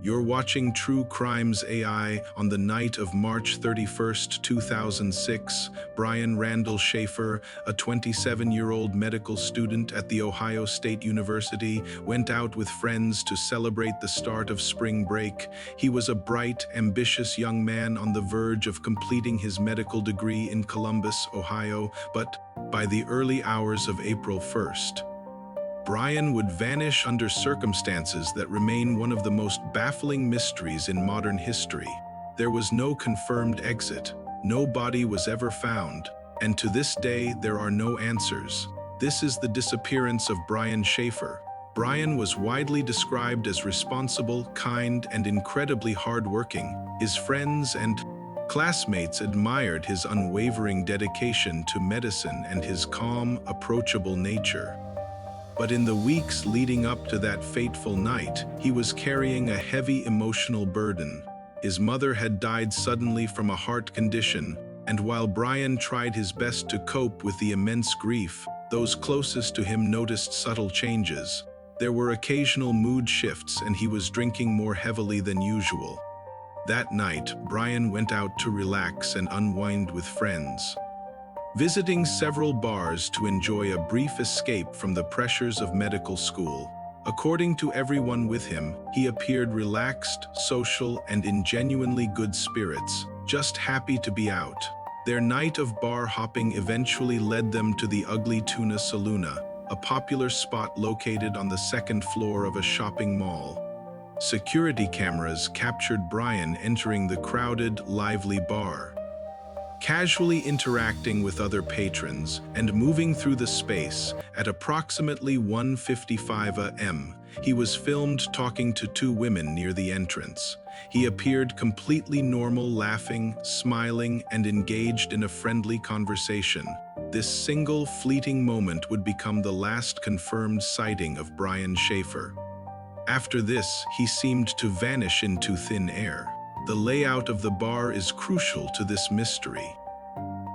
You're watching True Crimes AI. On the night of March 31st, 2006, Brian Randall Shaffer, a 27-year-old medical student at The Ohio State University, went out with friends to celebrate the start of spring break. He was a bright, ambitious young man on the verge of completing his medical degree in Columbus, Ohio, but by the early hours of April 1st, Brian would vanish under circumstances that remain one of the most baffling mysteries in modern history. There was no confirmed exit, no body was ever found, and to this day there are no answers. This is the disappearance of Brian Shaffer. Brian was widely described as responsible, kind, and incredibly hardworking. His friends and classmates admired his unwavering dedication to medicine and his calm, approachable nature. But in the weeks leading up to that fateful night, he was carrying a heavy emotional burden. His mother had died suddenly from a heart condition, and while Brian tried his best to cope with the immense grief, those closest to him noticed subtle changes. There were occasional mood shifts, and he was drinking more heavily than usual. That night, Brian went out to relax and unwind with friends, visiting several bars to enjoy a brief escape from the pressures of medical school. According to everyone with him, he appeared relaxed, social, and in genuinely good spirits, just happy to be out. Their night of bar hopping eventually led them to the Ugly Tuna Saloona, a popular spot located on the second floor of a shopping mall. Security cameras captured Brian entering the crowded, lively bar, casually interacting with other patrons and moving through the space. At approximately 1:55 a.m., he was filmed talking to two women near the entrance. He appeared completely normal, laughing, smiling, and engaged in a friendly conversation. This single, fleeting moment would become the last confirmed sighting of Brian Shaffer. After this, he seemed to vanish into thin air. The layout of the bar is crucial to this mystery.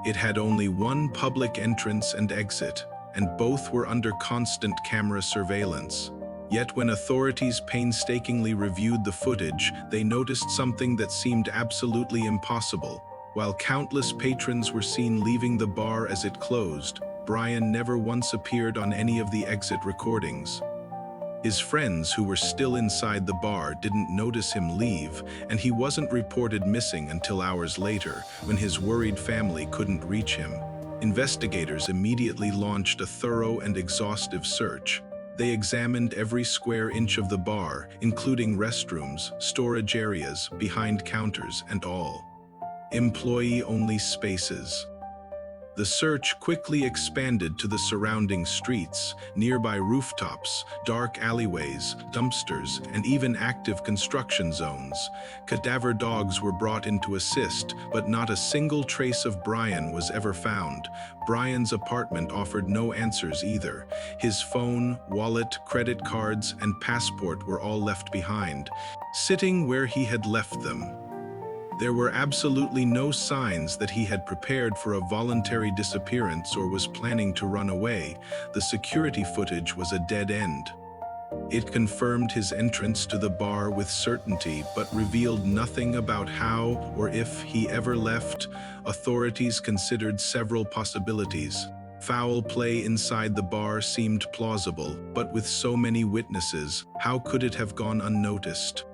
It had only one public entrance and exit, and both were under constant camera surveillance. Yet when authorities painstakingly reviewed the footage, they noticed something that seemed absolutely impossible. While countless patrons were seen leaving the bar as it closed, Brian never once appeared on any of the exit recordings. His friends who were still inside the bar didn't notice him leave, and he wasn't reported missing until hours later, when his worried family couldn't reach him. Investigators immediately launched a thorough and exhaustive search. They examined every square inch of the bar, including restrooms, storage areas, behind counters, and all employee-only spaces. The search quickly expanded to the surrounding streets, nearby rooftops, dark alleyways, dumpsters, and even active construction zones. Cadaver dogs were brought in to assist, but not a single trace of Brian was ever found. Brian's apartment offered no answers either. His phone, wallet, credit cards, and passport were all left behind, sitting where he had left them. There were absolutely no signs that he had prepared for a voluntary disappearance or was planning to run away. The security footage was a dead end. It confirmed his entrance to the bar with certainty, but revealed nothing about how or if he ever left. Authorities considered several possibilities. Foul play inside the bar seemed plausible, but with so many witnesses, how could it have gone unnoticed?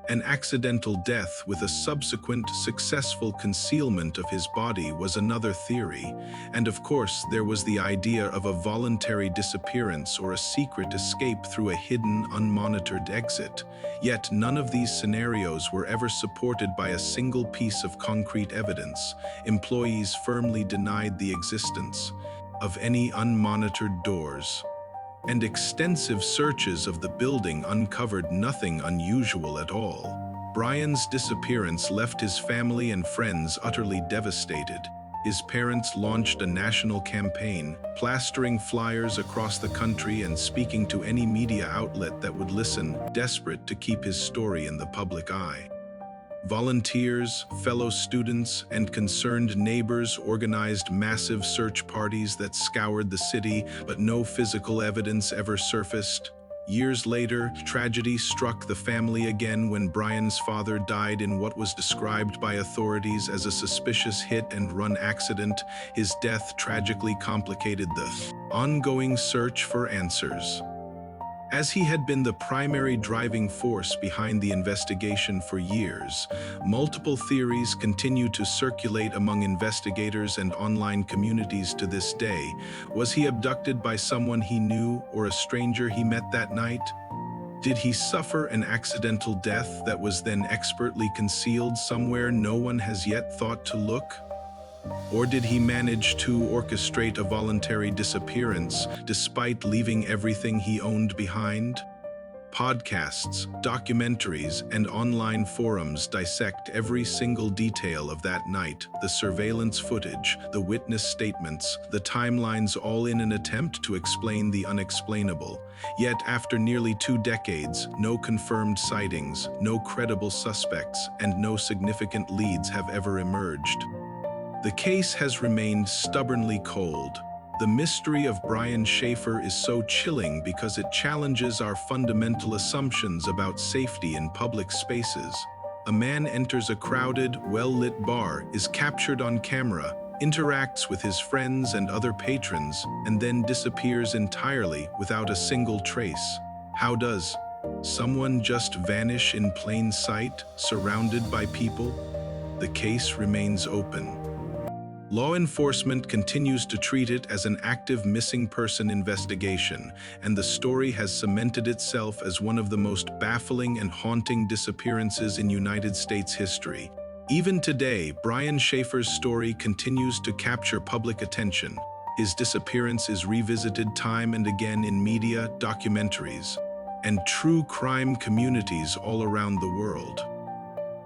An accidental death with a subsequent successful concealment of his body was another theory, and of course there was the idea of a voluntary disappearance or a secret escape through a hidden, unmonitored exit. Yet none of these scenarios were ever supported by a single piece of concrete evidence. Employees firmly denied the existence of any unmonitored doors, and extensive searches of the building uncovered nothing unusual at all. Brian's disappearance left his family and friends utterly devastated. His parents launched a national campaign, plastering flyers across the country and speaking to any media outlet that would listen, desperate to keep his story in the public eye. Volunteers, fellow students, and concerned neighbors organized massive search parties that scoured the city, but no physical evidence ever surfaced. Years later, tragedy struck the family again when Brian's father died in what was described by authorities as a suspicious hit-and-run accident. His death tragically complicated the ongoing search for answers. As he had been the primary driving force behind the investigation for years, multiple theories continue to circulate among investigators and online communities to this day. Was he abducted by someone he knew or a stranger he met that night? Did he suffer an accidental death that was then expertly concealed somewhere no one has yet thought to look? Or did he manage to orchestrate a voluntary disappearance despite leaving everything he owned behind? Podcasts, documentaries, and online forums dissect every single detail of that night, the surveillance footage, the witness statements, the timelines, all in an attempt to explain the unexplainable. Yet, after nearly 2 decades, no confirmed sightings, no credible suspects, and no significant leads have ever emerged. The case has remained stubbornly cold. The mystery of Brian Shaffer is so chilling because it challenges our fundamental assumptions about safety in public spaces. A man enters a crowded, well-lit bar, is captured on camera, interacts with his friends and other patrons, and then disappears entirely without a single trace. How does someone just vanish in plain sight, surrounded by people? The case remains open. Law enforcement continues to treat it as an active missing person investigation, and the story has cemented itself as one of the most baffling and haunting disappearances in United States history. Even today, Brian Shaffer's story continues to capture public attention. His disappearance is revisited time and again in media, documentaries, and true crime communities all around the world.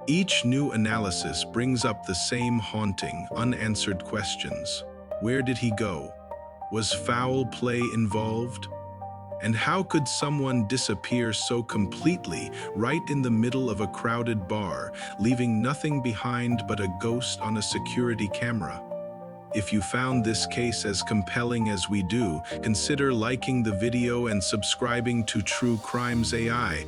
Each new analysis brings up the same haunting, unanswered questions. Where did he go? Was foul play involved? And how could someone disappear so completely right in the middle of a crowded bar, leaving nothing behind but a ghost on a security camera? If you found this case as compelling as we do, consider liking the video and subscribing to True Crimes AI.